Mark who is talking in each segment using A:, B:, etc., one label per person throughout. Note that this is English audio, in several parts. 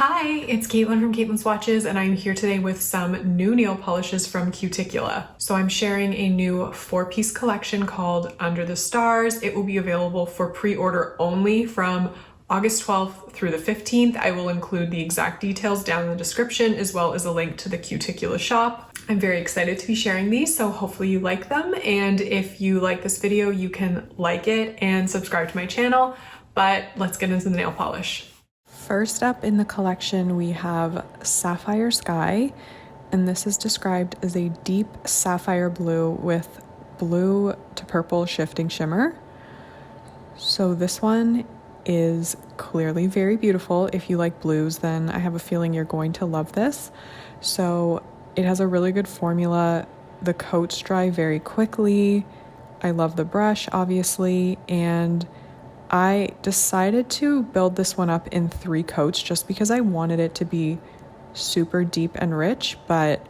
A: Hi, it's Caitlin from Caitlin Swatches, and I'm here today with some new nail polishes from Cuticula. So I'm sharing a new 4-piece collection called Under the Stars. It will be available for pre-order only from August 12th through the 15th. I will include the exact details down in the description as well as a link to the Cuticula shop. I'm very excited to be sharing these, so hopefully you like them. And if you like this video, you can like it and subscribe to my channel. But let's get into the nail polish. First up in the collection, we have Sapphire Sky, and this is described as a deep sapphire blue with blue to purple shifting shimmer. So this one is clearly very beautiful. If you like blues, then I have a feeling you're going to love this. So it has a really good formula. The coats dry very quickly. I love the brush, obviously, and I decided to build this one up in 3 coats just because I wanted it to be super deep and rich, but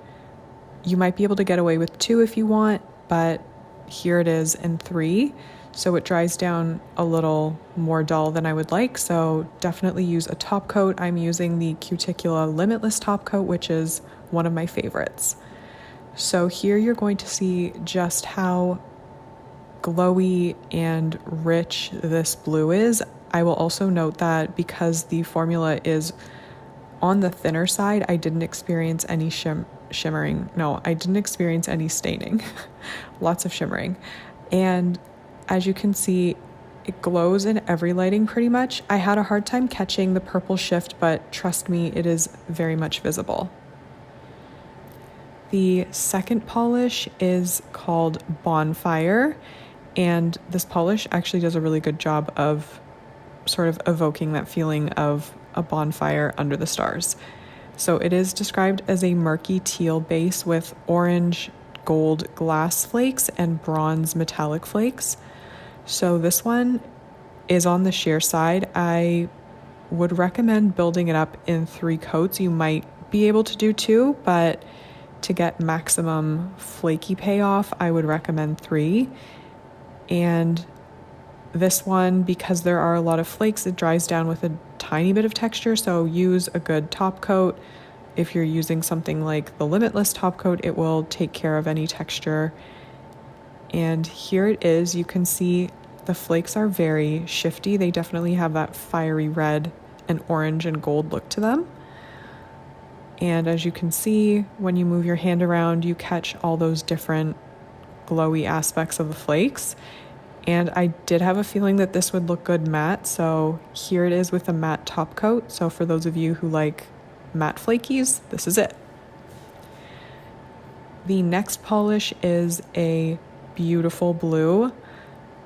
A: you might be able to get away with 2 if you want, but here it is in 3. So it dries down a little more dull than I would like. So definitely use a top coat. I'm using the Cuticula Limitless top coat, which is one of my favorites. So here you're going to see just how glowy and rich this blue is. I will also note that because the formula is on the thinner side, I didn't experience any shimmering. No, I didn't experience any staining. Lots of shimmering. And as you can see, it glows in every lighting pretty much. I had a hard time catching the purple shift, but trust me, it is very much visible. The second polish is called Bonfire, and this polish actually does a really good job of sort of evoking that feeling of a bonfire under the stars. So it is described as a murky teal base with orange gold glass flakes and bronze metallic flakes. So this one is on the sheer side. I would recommend building it up in 3 coats. You might be able to do 2, but to get maximum flaky payoff, I would recommend 3. And this one, because there are a lot of flakes, it dries down with a tiny bit of texture, so use a good top coat. If you're using something like the Limitless top coat, it will take care of any texture. And here it is. You can see the flakes are very shifty. They definitely have that fiery red and orange and gold look to them. And as you can see, when you move your hand around, you catch all those different glowy aspects of the flakes. And I did have a feeling that this would look good matte, so here it is with a matte top coat. So for those of you who like matte flakies, this is it. The next polish is a beautiful blue.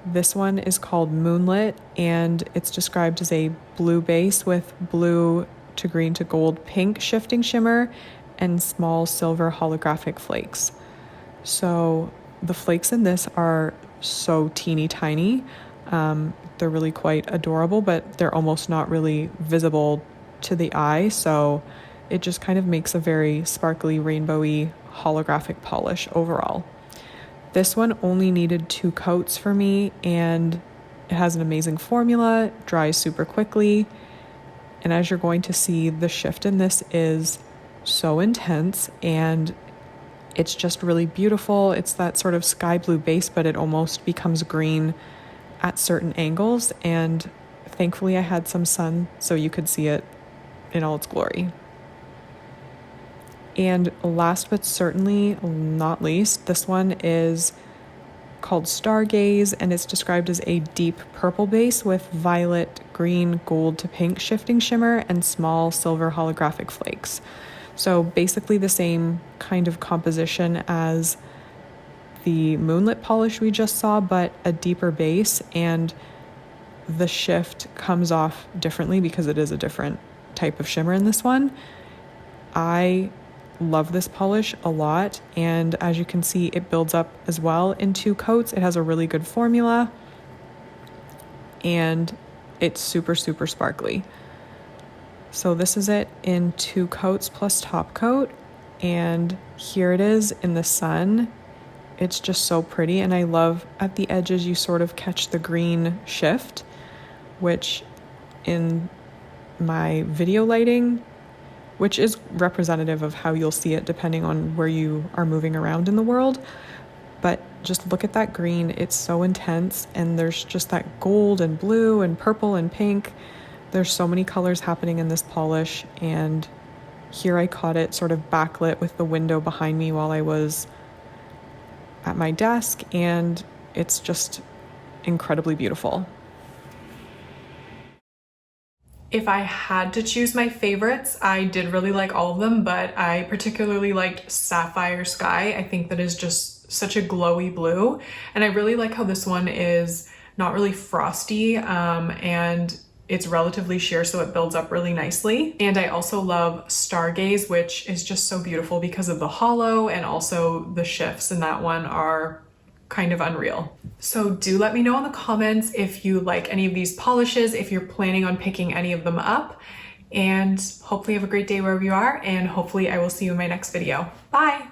A: This one is called Moonlit, and it's described as a blue base with blue to green to gold pink shifting shimmer and small silver holographic flakes. So the flakes in this are so teeny tiny. They're really quite adorable, but they're almost not really visible to the eye, so it just kind of makes a very sparkly, rainbowy, holographic polish overall. This one only needed 2 coats for me, and it has an amazing formula, dries super quickly, and as you're going to see, the shift in this is so intense, and it's just really beautiful. It's that sort of sky blue base, but it almost becomes green at certain angles. And thankfully I had some sun so you could see it in all its glory. And last but certainly not least, this one is called Stargaze, and it's described as a deep purple base with violet, green, gold to pink shifting shimmer and small silver holographic flakes. So basically the same kind of composition as the Moonlit polish we just saw, but a deeper base, and the shift comes off differently because it is a different type of shimmer in this one. I love this polish a lot, and as you can see, it builds up as well in 2 coats. It has a really good formula, and it's super, super sparkly. So this is it in 2 coats plus top coat, and here it is in the sun. It's just so pretty, and I love at the edges you sort of catch the green shift, which in my video lighting which is representative of how you'll see it depending on where you are moving around in the world. But just look at that green. It's so intense, and there's just that gold and blue and purple and pink. There's so many colors happening in this polish, and here I caught it sort of backlit with the window behind me while I was at my desk, and it's just incredibly beautiful. If I had to choose my favorites, I did really like all of them, but I particularly liked Sapphire Sky. I think that is just such a glowy blue, and I really like how this one is not really frosty, and it's relatively sheer, so it builds up really nicely. And I also love Stargaze, which is just so beautiful because of the hollow, and also the shifts in that one are kind of unreal. So do let me know in the comments if you like any of these polishes, if you're planning on picking any of them up, and hopefully have a great day wherever you are, and hopefully I will see you in my next video. Bye!